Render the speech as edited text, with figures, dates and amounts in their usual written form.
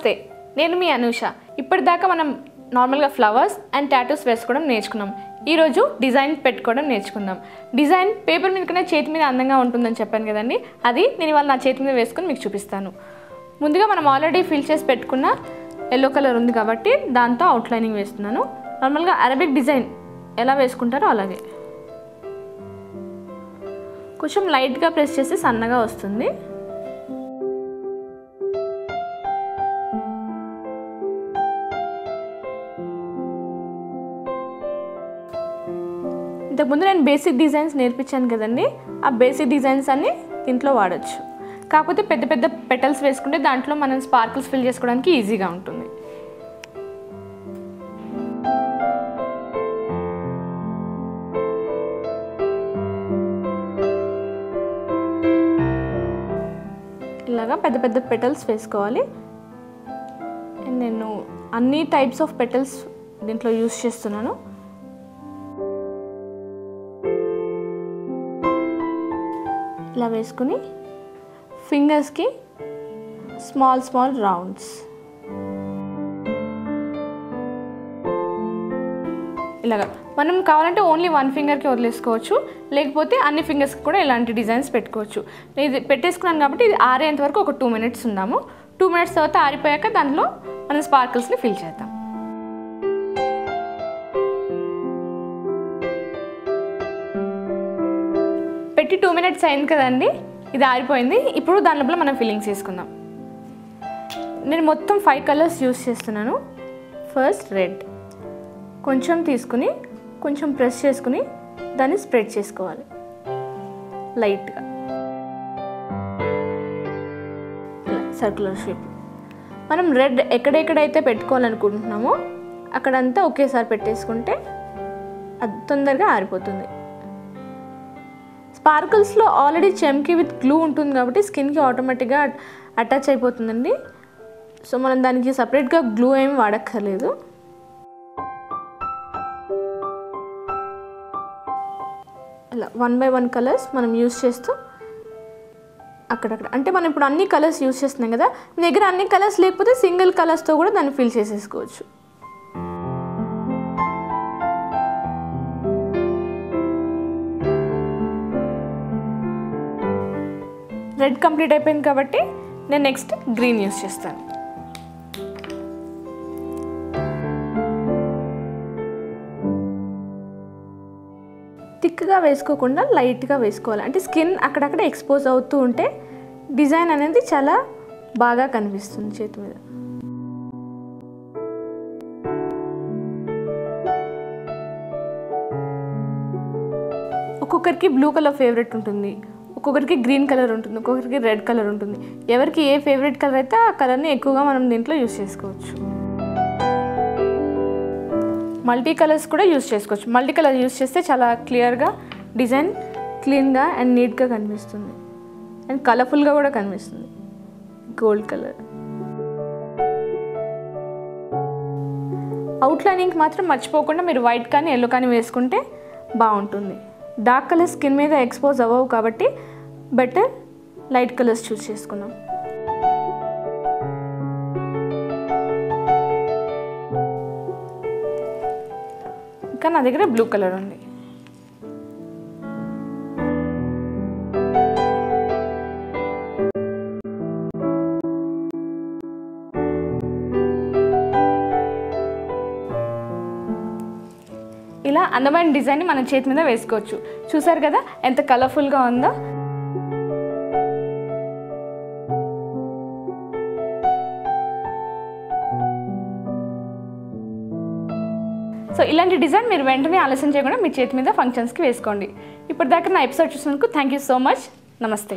నమస్తే, నేను మీ అనూష. ఇప్పటిదాకా మనం నార్మల్గా ఫ్లవర్స్ అండ్ టాటూస్ వేసుకోవడం నేర్చుకున్నాం. ఈరోజు డిజైన్ పెట్టుకోవడం నేర్చుకుందాం. డిజైన్ పేపర్ మీద కన్నా చేతి మీద అందంగా ఉంటుందని చెప్పాను కదండి, అది నేను ఇవాళ నా చేతి మీద వేసుకొని మీకు చూపిస్తాను. ముందుగా మనం ఆల్రెడీ ఫిల్ చేసి పెట్టుకున్న ఎల్లో కలర్ ఉంది కాబట్టి దాంతో అవుట్లైనింగ్ వేస్తున్నాను. నార్మల్గా అరబిక్ డిజైన్ ఎలా వేసుకుంటారో అలాగే కొంచెం లైట్గా ప్రెస్ చేసి సన్నగా వస్తుంది. ఇంతకుముందు నేను బేసిక్ డిజైన్స్ నేర్పించాను కదండి, ఆ బేసిక్ డిజైన్స్ అన్నీ దీంట్లో వాడచ్చు. కాకపోతే పెద్ద పెద్ద పెటల్స్ వేసుకుంటే దాంట్లో మనం స్పార్కిల్స్ ఫిల్ చేసుకోవడానికి ఈజీగా ఉంటుంది. ఇలాగా పెద్ద పెద్ద పెటల్స్ వేసుకోవాలి. నేను అన్ని టైప్స్ ఆఫ్ పెటల్స్ దీంట్లో యూస్ చేస్తున్నాను. ఇలా వేసుకుని ఫింగర్స్కి స్మాల్ స్మాల్ రౌండ్స్ ఇలాగా. మనం కావాలంటే ఓన్లీ వన్ ఫింగర్కి వదిలేసుకోవచ్చు, లేకపోతే అన్ని ఫింగర్స్కి కూడా ఇలాంటి డిజైన్స్ పెట్టుకోవచ్చు. ఇది పెట్టేసుకున్నాను కాబట్టి ఇది ఆరేంత వరకు ఒక 2 minutes ఉందాము. 2 minutes తర్వాత ఆరిపోయాక దాంట్లో మనం స్పార్కిల్స్ని ఫిల్ చేద్దాం. పెట్టి 2 minutes అయింది కదండి, ఇది ఆరిపోయింది. ఇప్పుడు దాని లోపల మనం ఫిల్లింగ్స్ వేసుకుందాం. నేను మొత్తం 5 కలర్స్ యూస్ చేస్తున్నాను. ఫస్ట్ రెడ్ కొంచెం తీసుకుని కొంచెం ప్రెస్ చేసుకుని దాన్ని స్ప్రెడ్ చేసుకోవాలి లైట్గా, సర్క్యులర్ షేప్. మనం రెడ్ ఎక్కడెక్కడైతే పెట్టుకోవాలనుకుంటున్నామో అక్కడంతా ఒకేసారి పెట్టేసుకుంటే అది తొందరగా ఆరిపోతుంది. స్పార్కిల్స్లో ఆల్రెడీ చెమ్కి విత్ గ్లూ ఉంటుంది కాబట్టి స్కిన్కి ఆటోమేటిక్గా అటాచ్ అయిపోతుందండి. సో మనం దానికి సపరేట్గా గ్లూ ఏమి వాడక్కర్లేదు. ఇలా 1 by 1 కలర్స్ మనం యూస్ చేస్తూ అక్కడక్కడ, అంటే మనం ఇప్పుడు అన్ని కలర్స్ యూస్ చేస్తున్నాం కదా, మీ దగ్గర అన్ని కలర్స్ లేకపోతే సింగిల్ కలర్స్తో కూడా దాన్ని ఫిల్ చేసేసుకోవచ్చు. రెడ్ కంప్లీట్ అయిపోయింది కాబట్టి నేను నెక్స్ట్ గ్రీన్ యూస్ చేస్తాను. థిక్గా వేసుకోకుండా లైట్గా వేసుకోవాలి. అంటే స్కిన్ అక్కడక్కడ ఎక్స్పోజ్ అవుతూ ఉంటే డిజైన్ అనేది చాలా బాగా కనిపిస్తుంది చేతి మీద. ఒక్కొక్కరికి బ్లూ కలర్ ఫేవరెట్ ఉంటుంది, ఒక్కొక్కరికి గ్రీన్ కలర్ ఉంటుంది, ఒక్కొక్కరికి రెడ్ కలర్ ఉంటుంది. ఎవరికి ఏ ఫేవరెట్ కలర్ అయితే ఆ కలర్ని ఎక్కువగా మనం దీంట్లో యూస్ చేసుకోవచ్చు. మల్టీ కలర్స్ కూడా యూస్ చేసుకోవచ్చు. మల్టీ కలర్ యూస్ చేస్తే చాలా క్లియర్గా డిజైన్ క్లీన్గా అండ్ నీట్గా కనిపిస్తుంది అండ్ కలర్ఫుల్గా కూడా కనిపిస్తుంది. గోల్డ్ కలర్ అవుట్లైనింగ్కి మాత్రం మర్చిపోకుండా మీరు వైట్ కానీ ఎల్లో కానీ వేసుకుంటే బాగుంటుంది. డార్క్ కలర్ స్కిన్ మీద ఎక్స్పోజ్ అవ్వవు కాబట్టి బెటర్ లైట్ కలర్స్ చూస్ చేసుకుందాం. ఇంకా నా దగ్గర బ్లూ కలర్ ఉంది. ఇలా అందమైన డిజైన్ని మన చేతి మీద వేసుకోవచ్చు. చూసారు కదా ఎంత కలర్ఫుల్గా ఉందో. సో ఇలాంటి డిజైన్ మీరు వెంటనే ఆలస్యం చేయకుండా మీ చేతి మీద ఫంక్షన్స్కి వేసుకోండి. ఇప్పటిదాకా నా ఎపిసోడ్ చూసినందుకు థ్యాంక్ యూ సో మచ్. నమస్తే.